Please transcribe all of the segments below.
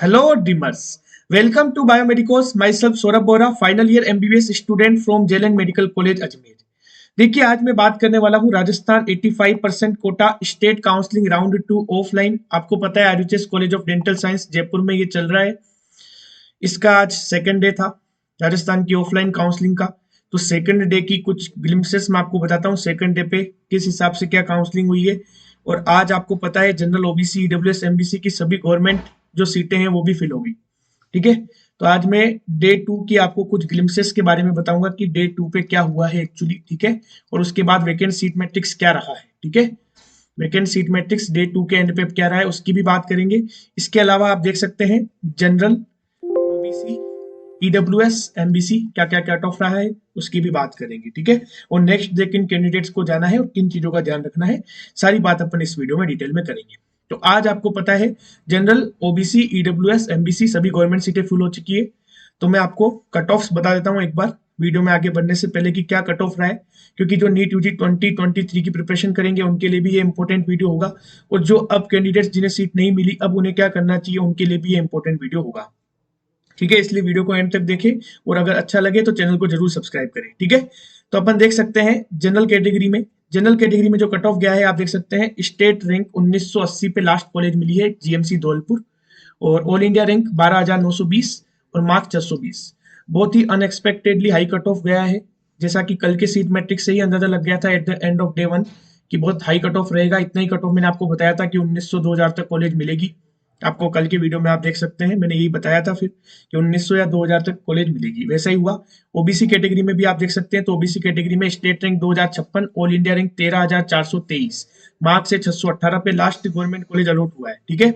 Hello, dreamers. Welcome to Biomedicos. Myself Saurabh Bora, final year MBBS student from JLN Medical College Ajmer. देखिए आज मैं बात करने वाला हूँ Rajasthan 85% quota state counselling round 2 offline. आपको पता है RUHS college of dental science Jaipur में ये चल रहा है। इसका आज सेकंड डे था राजस्थान की ऑफलाइन काउंसलिंग का। तो सेकंड डे की कुछ ग्लिम्सेस मैं आपको बताता हूँ सेकंड डे पे किस हिसाब से क्या काउंसलिंग हुई है। और आज आपको पता है जनरल ओबीसी ईडब्ल्यूएस एमबीसी की सभी गवर्नमेंट जो सीटें हैं वो भी फिल होगी। ठीक है, तो आज मैं डे 2 की आपको कुछ ग्लिम्सेस के बारे में बताऊंगा कि डे 2 पे क्या हुआ है एक्चुअली। ठीक है, और उसके बाद वैकेंट सीट मैट्रिक्स क्या रहा है। ठीक है, वैकेंट सीट मैट्रिक्स डे 2 के एंड पे क्या रहा है उसकी भी बात करेंगे। इसके अलावा आप देख सकते हैं जनरल ओबीसी ईडब्ल्यूएस एमबीसी क्या क्या कट ऑफ रहा है उसकी भी बात करेंगे। ठीक है, और नेक्स्ट डे किन कैंडिडेट्स को जाना है और किन चीजों का ध्यान रखना है सारी बात अपन इस वीडियो में डिटेल में करेंगे। तो आज आपको पता है जनरल ओबीसी ईडब्ल्यूएस एमबीसी सभी गवर्नमेंट सीटें फुल हो चुकी है। तो मैं आपको कट ऑफ्स बता देता हूँ एक बार वीडियो में आगे बढ़ने से पहले कि क्या कट ऑफ रहा है, क्योंकि जो नीट यूजी 2023 की प्रिपरेशन करेंगे उनके लिए भी ये इंपॉर्टेंट वीडियो होगा। और जो अब कैंडिडेट्स जिन्हें सीट नहीं मिली अब उन्हें क्या करना चाहिए उनके लिए भी ये इंपॉर्टेंट वीडियो होगा। ठीक है, इसलिए वीडियो को एंड तक देखें और अगर अच्छा लगे तो चैनल को जरूर सब्सक्राइब करें। ठीक है, तो अपन देख सकते हैं जनरल कैटेगरी में जो कट ऑफ गया है आप देख सकते हैं स्टेट रैंक 1980 पे लास्ट कॉलेज मिली है जीएमसी धौलपुर, और ऑल इंडिया रैंक 12,920 और मार्क्स 620। बहुत ही अनएक्सपेक्टेडली हाई कट ऑफ गया है, जैसा कि कल के सीट मैट्रिक्स से ही अंदाजा लग गया था at the end of day 1 कि बहुत हाई कट ऑफ रहेगा। इतना ही कट ऑफ मैंने आपको बताया था कि 1900-2000 तक कॉलेज मिलेगी। आपको कल के वीडियो में आप देख सकते हैं मैंने यही बताया था फिर कि 1900 या 2000 तक कॉलेज मिलेगी, वैसा ही हुआ। ओबीसी कैटेगरी में भी आप देख सकते हैं, तो ओबीसी कैटेगरी में state rank 2056, all India rank 13,423, marks से 618 पे लास्ट गवर्नमेंट कॉलेज अलॉट हुआ है। ठीक है,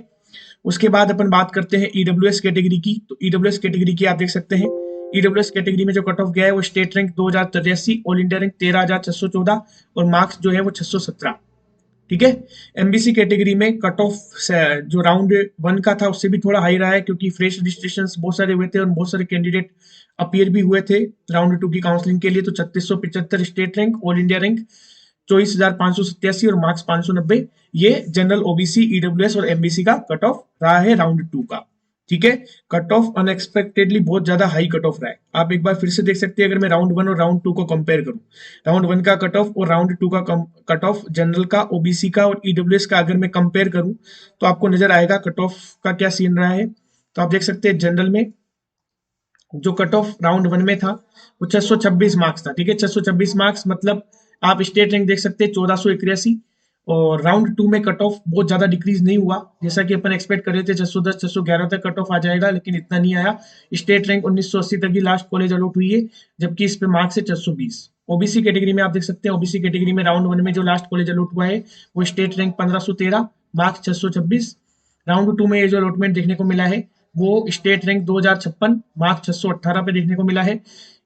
उसके बाद अपन बात करते हैं ईडब्ल्यूएस कैटेगरी की। तो ईडब्ल्यूएस कैटेगरी की आप देख सकते हैं ईडब्ल्यूएस कैटेगरी में जो कट ऑफ गया है वो state rank 2083, all India rank 13,614 और मार्क्स जो है वो 617। ठीक है, एमबीसी कैटेगरी में कट ऑफ जो राउंड 1 का था उससे भी थोड़ा हाई रहा है, क्योंकि फ्रेश रजिस्ट्रेशन बहुत सारे हुए थे और बहुत सारे कैंडिडेट अपीयर भी हुए थे राउंड 2 की काउंसलिंग के लिए। तो 3675 state rank, all India rank 24,587 और मार्क्स 590, ये जनरल ओबीसी ईडब्ल्यूएस और एमबीसी का कट ऑफ रहा है राउंड 2 का। ठीक है, कट ऑफ अनएक्सपेक्टेडली बहुत ज्यादा हाई कट ऑफ रहा है। आप एक बार फिर से देख सकते हैं अगर मैं राउंड 1 और राउंड 2 को कंपेयर करूं, राउंड 1 का कट ऑफ और राउंड 2 का कट ऑफ जनरल का, ओबीसी का और ईडब्ल्यूएस का अगर मैं कंपेयर करूं तो आपको नजर आएगा कट ऑफ का क्या सीन रहा है। तो आप देख सकते हैं जनरल में जो कट ऑफ राउंड 1 में था वो 626 मार्क्स था। ठीक है, 626 मार्क्स मतलब आप स्टेट रैंक देख सकते हैं 1481। और राउंड 2 में कट ऑफ बहुत ज्यादा डिक्रीज नहीं हुआ, जैसा कि अपन एक्सपेक्ट कर रहे थे 610 611 तक कट ऑफ आ जाएगा, लेकिन इतना नहीं आया। स्टेट रैंक 1980 तक ही लास्ट कॉलेज अलॉट हुई है, जबकि इस पे मार्क्स है 620। ओबीसी कैटेगरी में आप देख सकते हैं ओबीसी कैटेगरी में राउंड 1 में जो लास्ट कॉलेज अलॉट हुआ है वो स्टेट रैंक 1513, मार्क्स 626। राउंड 2 में ये जो अलॉटमेंट देखने को मिला है वो स्टेट रैंक 2056, मार्क्स 618 पे देखने को मिला है।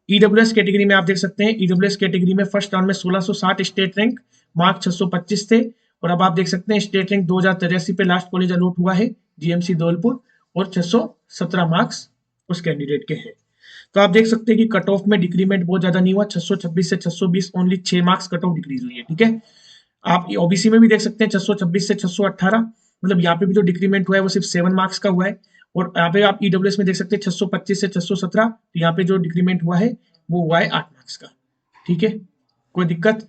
ईडब्ल्यूएस कैटेगरी में आप देख सकते हैं ईडब्ल्यूएस कैटेगरी में फर्स्ट राउंड में 1660 स्टेट रैंक, मार्क्स 625 थे। और अब आप देख सकते हैं स्टेट रैंक 2083 पे लास्ट कॉलेज अलॉट हुआ है जीएमसी धौलपुर, और 617 मार्क्स उस कैंडिडेट के हैं। तो आप देख सकते हैं कि कट ऑफ में डिक्रीमेंट बहुत ज्यादा नहीं हुआ, 626 से 620 only 6 marks cut off decrease हुई है। ठीक है, आप ओबीसी में भी देख सकते हैं 626 से 618, मतलब यहाँ पे भी जो डिक्रीमेंट हुआ है वो सिर्फ 7 मार्क्स का हुआ है। और यहाँ पे आप ईडब्ल्यूएस में देख सकते हैं 625 से 617, तो यहाँ पे जो डिक्रीमेंट हुआ है वो हुआ है 8 मार्क्स का। ठीक है, कोई दिक्कत?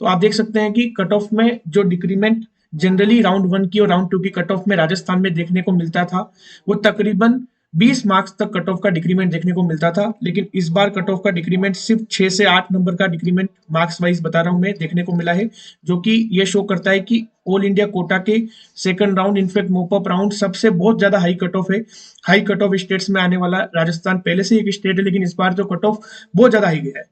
तो आप देख सकते हैं कि कट ऑफ में जो डिक्रीमेंट जनरली राउंड 1 की और राउंड 2 की कट ऑफ में राजस्थान में देखने को मिलता था वो तकरीबन 20 मार्क्स तक कट ऑफ का डिक्रीमेंट देखने को मिलता था, लेकिन इस बार कट ऑफ का डिक्रीमेंट सिर्फ 6 से 8 नंबर का डिक्रीमेंट मार्क्स वाइज बता रहा हूं मैं देखने को मिला है, जो कि ये शो करता है कि ऑल इंडिया कोटा के second round in fact mop-up round सबसे बहुत ज्यादा हाई कट ऑफ है। हाई कट ऑफ स्टेट्स में आने वाला राजस्थान पहले से एक स्टेट है, लेकिन इस बार जो कट ऑफ बहुत ज्यादा हाई गया है।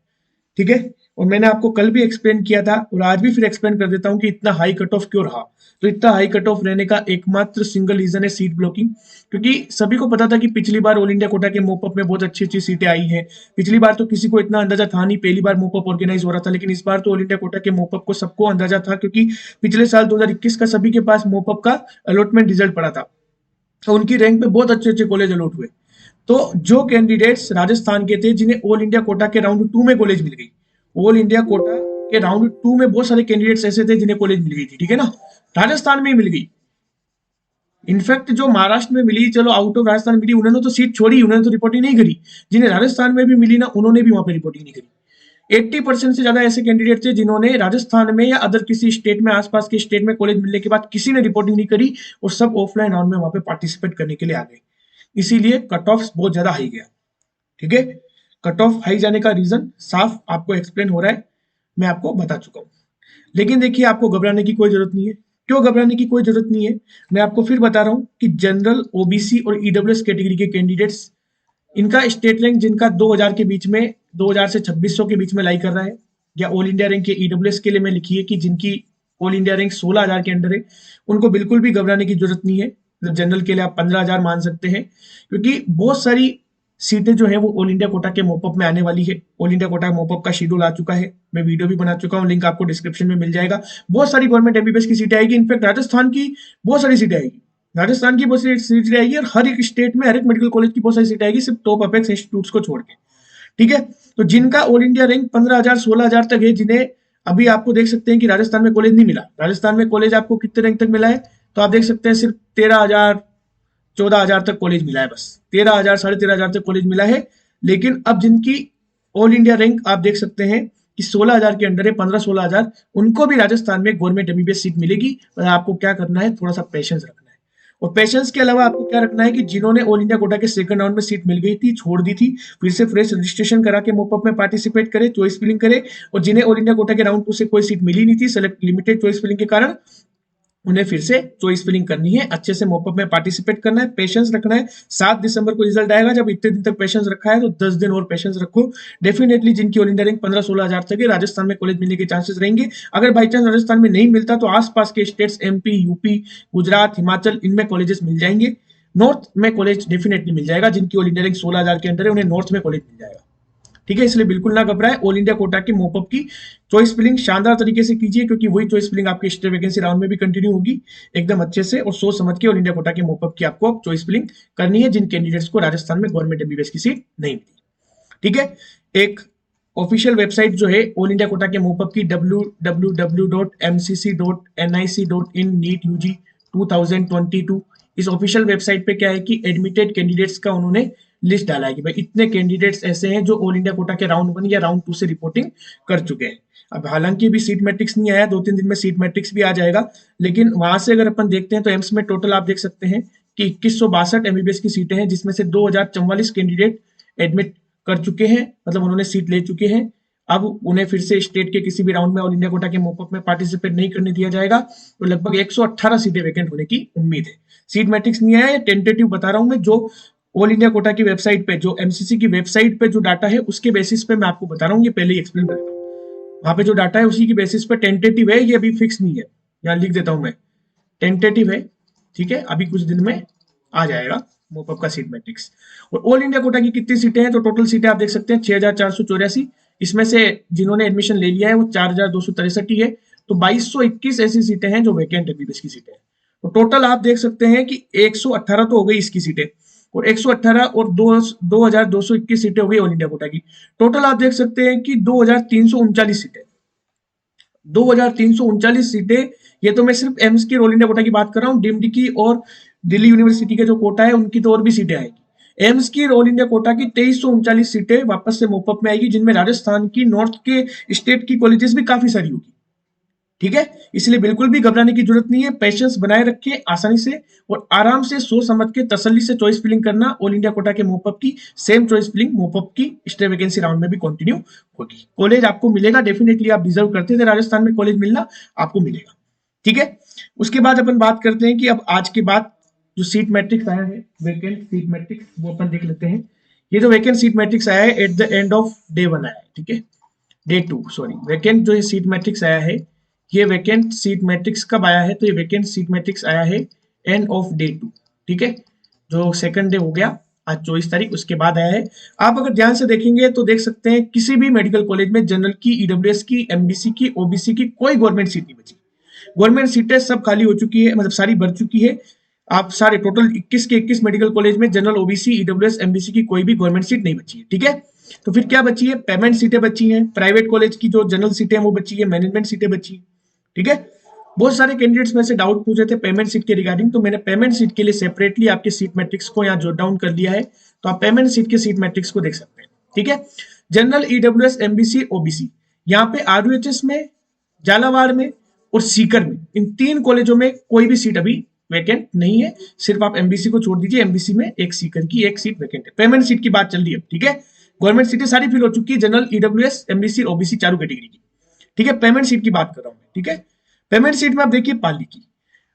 ठीक है, और मैंने आपको कल भी एक्सप्लेन किया था और आज भी फिर एक्सप्लेन कर देता हूं कि इतना हाई कट ऑफ क्यों रहा। तो इतना हाई कट ऑफ रहने का एकमात्र सिंगल रीजन है सीट ब्लॉकिंग, क्योंकि सभी को पता था कि पिछली बार ऑल इंडिया कोटा के मोपअप में बहुत अच्छी अच्छी सीटें आई हैं। पिछली बार तो किसी को इतना अंदाजा था नहीं, पहली बार मोपअप ऑर्गेनाइज हो रहा था, लेकिन इस बार तो ऑल इंडिया कोटा के मोपअप को सबको अंदाजा था, क्योंकि पिछले साल 2021 का सभी के पास मोपअप का अलॉटमेंट रिजल्ट पड़ा था, तो उनकी रैंक पे बहुत अच्छे अच्छे कॉलेज अलॉट हुए। तो जो कैंडिडेट्स राजस्थान के थे जिन्हें ऑल इंडिया कोटा के राउंड 2 में कॉलेज मिल गई, ऑल इंडिया कोटा के राउंड 2 में बहुत सारे कैंडिडेट्स ऐसे थे जिन्हें कॉलेज मिल गई थी, ठीक है ना, राजस्थान में ही मिल गई। इनफैक्ट जो महाराष्ट्र में मिली, चलो आउट ऑफ राजस्थान मिली, उन्होंने तो सीट छोड़ी, उन्होंने तो रिपोर्टिंग नहीं करी। जिन्हें राजस्थान में भी मिली ना, उन्होंने भी वहां पे रिपोर्टिंग नहीं करी। 80% से ज्यादा ऐसे कैंडिडेट थे जिन्होंने राजस्थान में या अदर किसी स्टेट में, आसपास के स्टेट में कॉलेज मिलने के बाद किसी ने रिपोर्टिंग नहीं करी, और सब ऑफलाइन राउंड में वहां पे पार्टिसिपेट करने के लिए आ गए। इसीलिए कट ऑफ बहुत ज्यादा हाई गया। ठीक है, कट ऑफ हाई जाने का रीजन साफ आपको एक्सप्लेन हो रहा है, मैं आपको बता चुका हूं। लेकिन देखिए, आपको घबराने की कोई जरूरत नहीं है। क्यों घबराने की कोई जरूरत नहीं है, मैं आपको फिर बता रहा हूं कि जनरल, ओबीसी और ईडब्ल्यूएस कैटेगरी के कैंडिडेट्स, इनका स्टेट रैंक जिनका 2000 के बीच में, 2000 से 2600 के बीच में लाई कर रहा है, या ऑल इंडिया रैंक के ईडब्ल्यूएस के लिए मैं लिखिए कि जिनकी ऑल इंडिया रैंक 16000 के अंडर है, उनको बिल्कुल भी घबराने की जरूरत नहीं है। मतलब जनरल के लिए आप 15000 मान सकते हैं, क्योंकि बहुत सारी सीटें जो है वो ऑल इंडिया कोटा के मोपअप में आने वाली है। ऑल इंडिया कोटा मोपअप का शेड्यूल आ चुका है, मैं वीडियो भी बना चुका हूँ, लिंक आपको डिस्क्रिप्शन में मिल जाएगा। बहुत सारी गवर्नमेंट एमबीबीएस की सीटें आएगी, इनफैक्ट राजस्थान की बहुत सारी सीटें आएगी, राजस्थान की बहुत सारी सीटें आएगी, और हर एक स्टेट में हर एक मेडिकल कॉलेज की बहुत सारी सीटें आएगी, सिर्फ टॉप अपेक्स इंस्टीट्यूट्स को छोड़ के। ठीक है, तो जिनका ऑल इंडिया रैंक 15000 16000 तक है, जिन्हें अभी आपको देख सकते हैं कि राजस्थान में कॉलेज नहीं मिला। राजस्थान में कॉलेज आपको कितने रैंक तक मिला है, तो आप देख सकते हैं सिर्फ 13000 14000 तक कॉलेज मिला है, बस 13000 13500 तक कॉलेज मिला है। लेकिन अब जिनकी ऑल इंडिया रैंक आप देख सकते हैं कि 16000 के अंडर है, 15-16000, उनको भी राजस्थान में गवर्नमेंट एमबीबीएस सीट मिलेगी। और आपको क्या करना है, थोड़ा सा पेशेंस रखना है। और पेशेंस के अलावा आपको क्या रखना है कि जिन्होंने ऑल इंडिया कोटा के सेकंड राउंड में सीट मिल गई थी, छोड़ दी थी, फिर से फ्रेश रजिस्ट्रेशन करा के मोपअप में पार्टिसिपेट करे, चॉइस फिलिंग करे। और जिन्हें ऑल इंडिया कोटा के राउंड 2 से कोई सीट मिली नहीं थी, सेलेक्ट लिमिटेड चॉइस फिलिंग के कारण, उन्हें फिर से चॉइस फिलिंग करनी है, अच्छे से मोपअप में पार्टिसिपेट करना है, पेशेंस रखना है। 7 दिसंबर को रिजल्ट आएगा। जब इतने दिन तक पेशेंस रखा है तो 10 दिन और पेशेंस रखो। डेफिनेटली जिनकी ऑल इंडिया रैंक 15-16 हजार तक है, राजस्थान में कॉलेज मिलने के चांसेस रहेंगे। अगर बाई चांस राजस्थान में नहीं मिलता तो आसपास के states MP, UP, Gujarat, Himachal, इनमें कॉलेजेस मिल जाएंगे। नॉर्थ में कॉलेज डेफिनेटली मिल जाएगा, जिनकी ऑल इंडिया रैंक 16000 के अंदर है, उन्हें नॉर्थ में कॉलेज मिल जाएगा। ठीक है, इसलिए बिल्कुल ना घबराए। ऑल इंडिया कोटा के मोपअप की चॉइस फिलिंग शानदार तरीके से कीजिए, क्योंकि वही चॉइस फिलिंग आपके स्टेट वैकेंसी राउंड में भी कंटिन्यू होगी, एकदम अच्छे से और सोच समझ के। ऑल इंडिया कोटा के मोपअप की आपको चॉइस फिलिंग करनी है, जिन कैंडिडेट्स को राजस्थान में गवर्नमेंट एमबीबीएस की सीट नहीं मिली। ठीक है, एक ऑफिशियल वेबसाइट जो है ऑल इंडिया कोटा के मोपअप की, www.mcc.nic.in नीट यूजी 2022, इस ऑफिशियल वेबसाइट पे क्या है कि एडमिटेड कैंडिडेट्स का उन्होंने लिस्ट डाला है कि भाई इतने कैंडिडेट्स ऐसे हैं जो ऑल इंडिया कोटा के राउंड 1 या राउंड 2 से रिपोर्टिंग कर चुके हैं। अब हालांकि अभी सीट मैट्रिक्स नहीं आया, 2-3 दिन में सीट मैट्रिक्स भी आ जाएगा, लेकिन वहां से अगर अपन देखते हैं तो एम्स में टोटल आप देख सकते हैं कि 2162 एमबीबीएस की सीटें हैं, जिसमें से 2044 कैंडिडेट एडमिट कर चुके हैं, मतलब उन्होंने सीट ले चुके हैं। अब उन्हें फिर से स्टेट के किसी भी राउंड में ऑल इंडिया कोटा के मोपअप में पार्टिसिपेट नहीं करने दिया जाएगा। तो लगभग 118 सीटें वैकेंट होने की उम्मीद है। सीट मैट्रिक्स नहीं आया, टेंटेटिव बता रहा हूं मैं, जो ऑल इंडिया कोटा की वेबसाइट पे, जो एमसीसी की वेबसाइट पे जो डाटा है उसके बेसिस पे मैं आपको बता रहा हूँ, ये पहले ही एक्सप्लेन कर देता हूँ। वहां पे जो डाटा है उसी की बेसिस पे टेंटेटिव है, ये अभी फिक्स नहीं है। यहाँ लिख देता हूं मैं, टेंटेटिव है। ठीक है, अभी कुछ दिन में आ जाएगा मोपअप का सीट मैट्रिक्स। और ऑल इंडिया कोटा की कितनी सीटें हैं, तो टोटल सीटें आप देख सकते हैं 6484, इसमें से जिन्होंने एडमिशन ले लिया है वो 4263 ही है। तो 2221 ऐसी सीटें हैं जो वैकेंट एमबीबीएस की सीटें हैं। तो टोटल आप देख सकते हैं कि 118 तो हो गई इसकी सीटें, और 118 और 2221 सीटें हो गई ऑल इंडिया कोटा की। टोटल आप देख सकते हैं कि 2339 सीटें, 2339 सीटें। ये तो मैं सिर्फ एम्स की ऑल इंडिया कोटा की बात कर रहा हूँ। डीम्ड की और दिल्ली यूनिवर्सिटी के जो कोटा है उनकी तो और भी सीटें आएगी। एम्स की ऑल इंडिया कोटा की 2339 सीटें वापस से मोपअप में आएगी, जिनमें राजस्थान की, नॉर्थ के स्टेट की कॉलेजेस भी काफी सारी होगी। ठीक है, इसलिए बिल्कुल भी घबराने की जरूरत नहीं है। पेशेंस बनाए रखिए, आसानी से और आराम से सोच समझ के तसल्ली से चॉइस फिलिंग करना। ऑल इंडिया कोटा के मोपअप की सेम चॉइस फिलिंग मोपअप की स्टेट वैकेंसी राउंड में भी कंटिन्यू होगी। कॉलेज आपको मिलेगा, डेफिनेटली आप डिजर्व करते थे राजस्थान में कॉलेज मिलना, आपको मिलेगा। ठीक है, उसके बाद अपन बात करते हैं कि अब आज के बाद जो सीट मैट्रिक्स आया है, वैकेंट सीट मैट्रिक्स, वो अपन देख लेते हैं। ये जो वैकेंट सीट मैट्रिक्स आया है at the end of day 1 आया है। ठीक है, डे 2 सॉरी, वैकेंट जो ये सीट मैट्रिक्स आया है, ये वैकेंट सीट मैट्रिक्स कब आया है, तो ये वैकेंट सीट मैट्रिक्स आया है एंड ऑफ डे 2। ठीक है, जो सेकंड डे हो गया आज 24 तारीख, उसके बाद आया है। आप अगर ध्यान से देखेंगे तो देख सकते हैं किसी भी मेडिकल कॉलेज में जनरल की, ईडब्ल्यूएस की, एमबीसी की, ओबीसी की कोई गवर्नमेंट सीट नहीं बची। गवर्नमेंट सीटें सब खाली हो चुकी है, मतलब सारी भर चुकी है। आप सारे टोटल 21 के 21 मेडिकल कॉलेज में जनरल, ओबीसी, ईडब्ल्यूएस, एमबीसी की कोई भी गवर्नमेंट सीट नहीं बची है। ठीक है, तो फिर क्या बची है, पेमेंट सीटें बची हैं, प्राइवेट कॉलेज की जो जनरल सीटें हैं वो बची है, मैनेजमेंट सीटें बची है। ठीक है, बहुत सारे कैंडिडेट्स में से डाउट पूछे थे पेमेंट सीट के रिगार्डिंग, तो मैंने पेमेंट सीट के लिए सेपरेटली आपके सीट मैट्रिक्स को यहाँ जॉट डाउन कर लिया है, तो आप पेमेंट सीट के सीट मैट्रिक्स को देख सकते हैं। ठीक है, जनरल, ईडब्ल्यूएस, एमबीसी, ओबीसी, यहाँ पे आरयूएचएस में, झालावाड़ में और सीकर में, इन 3 कॉलेजों में कोई भी सीट अभी वैकेंट नहीं है। सिर्फ आप एमबीसी को छोड़ दीजिए, एमबीसी में एक सीकर की एक सीट वैकेंट है। पेमेंट सीट की बात चल रही है, ठीक है। गवर्नमेंट सीटें सारी फिल हो चुकी है, जनरल, ईडब्ल्यूएस, एमबीसी, ओबीसी चारों कैटेगरी की। ठीक है, पेमेंट सीट की बात कर रहा हूं मैं। ठीक है, पेमेंट सीट में आप देखिए पाली की।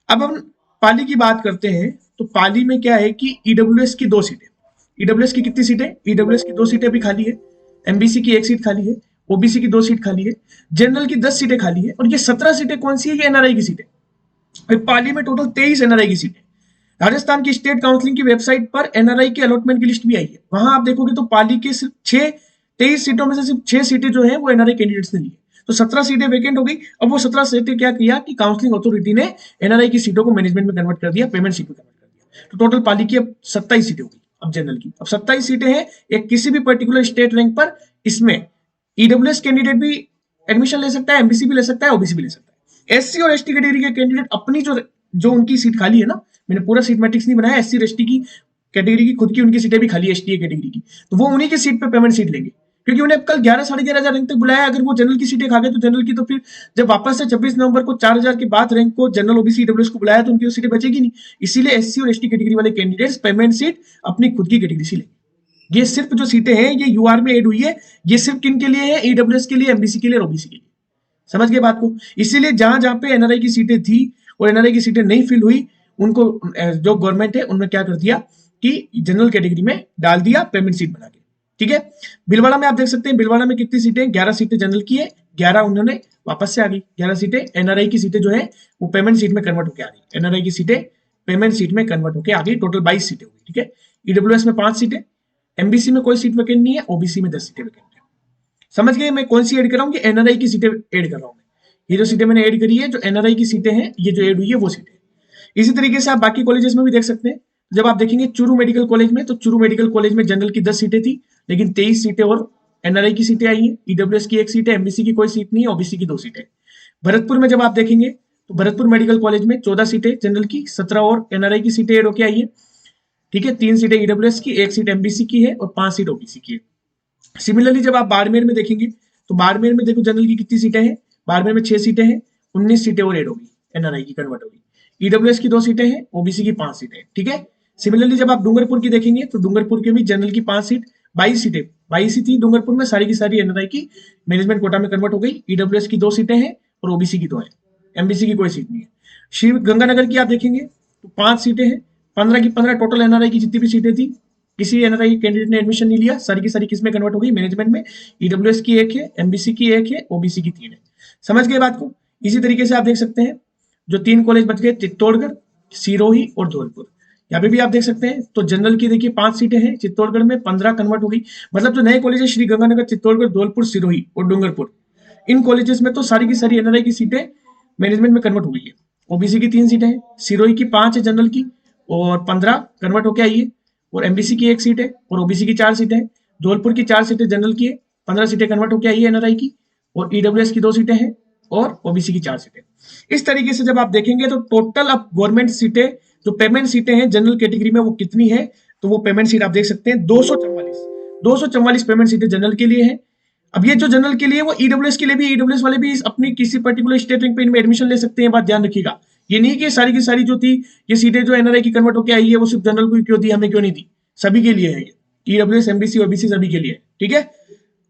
अब हम पाली की बात करते हैं, तो पाली में क्या है कि ईडब्ल्यूएस की 2 सीटें, ईडब्ल्यूएस की कितनी सीटें, ईडब्ल्यूएस की 2 सीटें अभी खाली है, एमबीसी की 1 सीट खाली है, ओबीसी की 2 सीट खाली है, जनरल की 10 सीटें खाली है, और ये 17 सीटें कौन सी है, ये एनआरआई की सीटें। फिर पाली में टोटल 23 एनआरआई की सीटें। राजस्थान की स्टेट काउंसिलिंग की वेबसाइट पर एनआरआई के अलॉटमेंट की लिस्ट भी आई है, वहां आप देखोगे तो पाली के सिर्फ 23 सीटों में से सिर्फ 6 सीटें जो है वो एनआरआई कैंडिडेट्स ने ली है, तो 17 सीटें वैकेंट हो गई। अब वो 17 सीटें क्या किया कि काउंसलिंग अथॉरिटी ने एनआरआई की सीटों को मैनेजमेंट में कन्वर्ट कर दिया, पेमेंट सीट में कन्वर्ट कर दिया, तो टोटल पाली की अब 27 सीटें हो गई। अब जनरल की अब 27 सीटें हैं, एक किसी भी पर्टिकुलर स्टेट रैंक पर, इसमें ईडब्ल्यूएस कैंडिडेट भी एडमिशन ले सकता है, एमबीसी भी ले सकता है, ओबीसी भी ले सकता है। एससी और एसटी कैटेगरी के कैंडिडेट अपनी जो उनकी सीट खाली है ना, मैंने पूरा सीट मैट्रिक्स नहीं बनाया, एससी और एसटी की कैटेगरी की खुद की उनकी सीटें भी खाली है, एसटी कैटेगरी की, तो वो उन्हीं की सीट पे पेमेंट सीट लेंगे, क्योंकि उन्हें कल 11 साढ़े 11,000 रैंक तक बुलाया। अगर वो जनरल की सीटें खा गए तो जनरल की, तो फिर जब वापस से 26 नवंबर को 4,000 के बाद रैंक को जनरल, ओबीसी, ईडब्ल्यूएस को बुलाया तो उनकी सीटें बचेगी नहीं। इसीलिए एससी और एसटी कैटेगरी वाले कैंडिडेट्स पेमेंट सीट अपनी खुद की कैटेगरी से लेंगे। ये सिर्फ जो सीटें हैं ये यूआर में एड हुई है, ये सिर्फ किन के लिए है, ईडब्ल्यूएस के लिए, एमबीसी के लिए और ओबीसी के लिए। समझ गए बात को। इसीलिए जहां जहां पे एनआरआई की सीटें थी और एनआरआई की सीटें नहीं फिल हुई, उनको जो गवर्नमेंट है उन्होंने क्या कर दिया कि जनरल कैटेगरी में डाल दिया पेमेंट सीट बना के। ठीक है, भीलवाड़ा में आप देख सकते हैं, भीलवाड़ा में कितनी सीटें, 11 सीटें जनरल की है, 11 उन्होंने वापस से आ गई, 11 सीटें एनआरआई की सीटें जो है वो पेमेंट सीट में कन्वर्ट होकर आ गई, एनआरआई की सीटें पेमेंट सीट में कन्वर्ट होकर आ गई, टोटल 22 सीटें हुई। ठीक है, ईडब्ल्यूएस में 5 सीटें, एमबीसी में कोई सीट वैकेंट नहीं है, ओबीसी में 10 सीटें वैकेंट है। समझ गए मैं कौन सी ऐड कर रहा हूँ, कि एनआरआई की सीटें ऐड कर रहा हूँ। ये जो सीटें मैंने ऐड करी है, जो एनआरआई की सीटें हैं, ये जो ऐड हुई है वो सीटें। इसी तरीके से आप बाकी कॉलेजेस में भी देख सकते हैं। जब आप देखेंगे चूरू मेडिकल कॉलेज में, तो चूरू मेडिकल कॉलेज में जनरल की 10 सीटें थी, लेकिन 23 सीटें और एनआरआई की सीटें आई हैं, ईडब्ल्यूएस की 1 सीट है, एमबीसी की कोई सीट नहीं है, ओबीसी की 2 सीटें। भरतपुर में जब आप देखेंगे तो भरतपुर मेडिकल कॉलेज में 14 सीटें जनरल की, 17 और एनआरआई की सीटें ऐड होकर आई है। ठीक है, 3 सीटें ईडब्ल्यूएस की, 1 सीट एमबीसी की है और 5 सीट ओबीसी की है। सिमिलरली जब आप बाड़मेर में देखेंगे तो बाड़मेर में देखो जनरल की कितनी सीटें हैं, बाड़मेर में 6 सीटें हैं, 19 सीटें और ऐड होगी, एनआरआई की कन्वर्ट होगी। ईडब्ल्यूएस की 2 सीटें हैं, ओबीसी की 5 सीटें। ठीक है, सिमिलरली जब आप डूंगरपुर की देखेंगे तो डूंगरपुर के भी जनरल की 5 सीट, 22 सीटें, 22 ही थी डूंगरपुर में, सारी की सारी एनआरआई की मैनेजमेंट कोटा में कन्वर्ट हो गई। ईडब्ल्यूएस की 2 सीटें हैं और ओबीसी की 2 है, एमबीसी की कोई सीट नहीं है। शिव गंगानगर की आप देखेंगे तो 5 सीटें हैं, 15 की 15 टोटल एनआरआई की जितनी भी सीटें थी, किसी एनआरआई कैंडिडेट ने एडमिशन नहीं लिया, सारी की सारी किसमें कन्वर्ट हो गई, मैनेजमेंट में। ईडब्ल्यूएस की 1 है, एमबीसी की 1 है, ओबीसी की 3 है। समझ गए बात को। इसी तरीके से आप देख सकते हैं जो 3 कॉलेज बच गए, चित्तौड़गढ़, सिरोही और धौलपुर, यहाँ पे भी आप देख सकते हैं। तो जनरल की देखिए 5 सीटें हैं, चित्तौड़गढ़ में 15 कन्वर्ट हो गई। मतलब जो नए कॉलेज है, श्री गंगानगर, चित्तौड़गढ़, धौलपुर, सिरोही और डूंगरपुर, इन कॉलेजेस में तो सारी की सारी एनआरआई की सीटें मैनेजमेंट में कन्वर्ट हो गई है। ओबीसी की 3 सीटें हैं, सिरोही की 5 है जनरल की और 15 कन्वर्ट होकर आई है, और एमबीसी की 1 सीट है और ओबीसी की 4 सीटें हैं। धौलपुर की 4 सीटें जनरल की है, 15 सीटें कन्वर्ट होकर आई है एनआरआई की, और ईडब्ल्यूएस की 2 सीटें हैं और ओबीसी की 4 सीटें। इस तरीके से जब आप देखेंगे तो टोटल अब गवर्नमेंट सीटें, जो पेमेंट सीटें हैं जनरल कैटेगरी में, वो कितनी है, तो वो पेमेंट सीट आप देख सकते हैं 244 पेमेंट सीटें जनरल के लिए है। अब ये जो जनरल के लिए वो ईडब्ल्यूएस के लिए भी, ईडब्ल्यूएस वाले भी अपनी किसी पर्टिकुलर स्टेट रैंक पे इनमें एडमिशन ले सकते हैं, बात ध्यान रखिएगा। ये नहीं कि सारी की सारी जो थी ये सीटें जो एनआरआई की कन्वर्ट होकर आई है वो सिर्फ जनरल को क्यों दी, हमें क्यों नहीं दी, सभी के लिए है ये, ईडब्ल्यूएस, एमबीसी, ओबीसी सभी के लिए। ठीक है,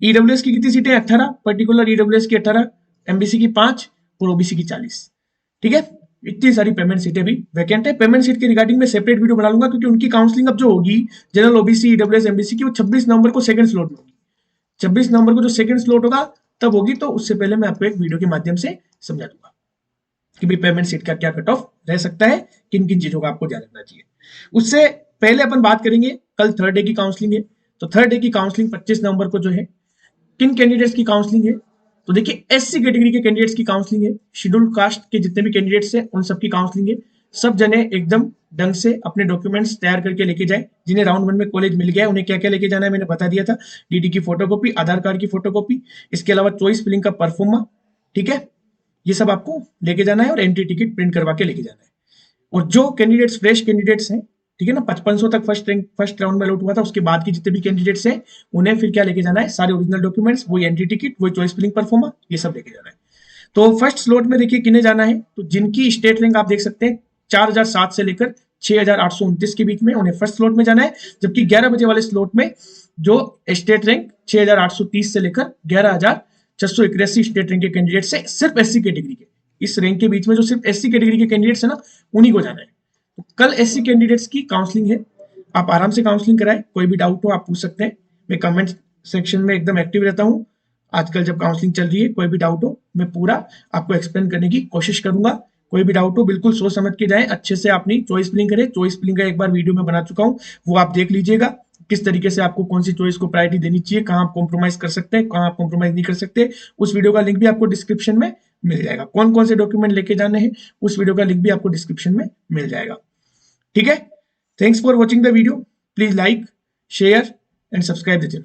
ईडब्ल्यूएस की कितनी सीटें, 18 पर्टिकुलर ईडब्ल्यूएस की 18, एमबीसी की 5 और ओबीसी की 40। ठीक है, इतनी सारी पेमेंट सीटें भी वैकेंट है। पेमेंट सीट के रिगार्डिंग में सेपरेट वीडियो बना लूंगा, क्योंकि उनकी काउंसलिंग अब जो होगी जनरल, ओबीसी, ईडब्ल्यूएस, एमबीसी की, वो 26 नवंबर को सेकंड स्लॉट में होगी। 26 नवंबर को जो सेकंड स्लॉट होगा तब होगी, तो उससे पहले मैं आपको एक वीडियो के माध्यम से समझा दूंगा कि भाई पेमेंट सीट का क्या कट ऑफ रह सकता है, किन किन चीजों का आपको ध्यान रखना चाहिए। उससे पहले अपन बात करेंगे, कल थर्ड डे की काउंसलिंग है, तो थर्ड डे की काउंसलिंग 25 नवंबर को जो है, किन कैंडिडेट्स की काउंसलिंग है, तो देखिए एससी कैटेगरी के कैंडिडेट्स की काउंसलिंग है, शेड्यूल्ड कास्ट के जितने भी कैंडिडेट्स हैं उन सबकी काउंसलिंग है। सब जने एकदम ढंग से अपने डॉक्यूमेंट्स तैयार करके लेके जाए। जिन्हें राउंड 1 में कॉलेज मिल गया है उन्हें क्या क्या लेके जाना है मैंने बता दिया था, डीडी की फोटोकॉपी, आधार कार्ड की फोटोकॉपी, इसके अलावा चॉइस फिलिंग का परफॉर्मा, ठीक है, ये सब आपको लेके जाना है और एंट्री टिकट प्रिंट करवा के लेके जाना है। और जो कैंडिडेट्स फ्रेश कैंडिडेट्स हैं, ठीक है ना, 5500 तक फर्स्ट राउंड में अलॉट हुआ था, उसके बाद की जितने भी कैंडिडेट्स हैं उन्हें फिर क्या लेके जाना है, सारे ओरिजिनल डॉक्यूमेंट्स, वही एंट्री टिकट, वही चॉइस फिलिंग परफॉर्मा, ये सब लेके जाना है। तो फर्स्ट स्लॉट में देखिए किन्हें जाना है, तो जिनकी स्टेट रैंक आप देख सकते हैं 4007 से लेकर 6829 के बीच में, उन्हें फर्स्ट स्लॉट में जाना है। जबकि 11 बजे वाले स्लॉट में जो स्टेट रैंक 6830 से लेकर 11681 स्टेट रैंक के कैंडिडेट से सिर्फ एससी कैटेगरी के, इस रैंक के बीच में जो सिर्फ एससी कैटेगरी के कैंडिडेट्स है ना, उन्हीं को जाना है। तो कल एससी कैंडिडेट्स की काउंसलिंग है, आप आराम से काउंसलिंग कराएं, कोई भी डाउट हो आप पूछ सकते हैं, मैं कमेंट सेक्शन में एकदम एक्टिव रहता हूँ। आजकल जब काउंसलिंग चल रही है, कोई भी डाउट हो मैं पूरा आपको एक्सप्लेन करने की कोशिश करूंगा। कोई भी डाउट हो बिल्कुल सोच समझ के जाएं, अच्छे से अपनी चॉइस फिलिंग करें। चॉइस फिलिंग का एक बार वीडियो में बना चुका हूं, वो आप देख लीजिएगा, किस तरीके से आपको कौन सी चॉइस को प्रायोरिटी देनी चाहिए, कहाँ आप कॉम्प्रोमाइज कर सकते हैं, कहाँ आप कॉम्प्रोमाइज नहीं कर सकते। उस वीडियो का लिंक भी आपको डिस्क्रिप्शन में मिल जाएगा। कौन कौन से डॉक्यूमेंट लेके जाने हैं उस वीडियो का लिंक भी आपको डिस्क्रिप्शन में मिल जाएगा। ठीक है, thanks for watching the video, please like, share and subscribe the channel.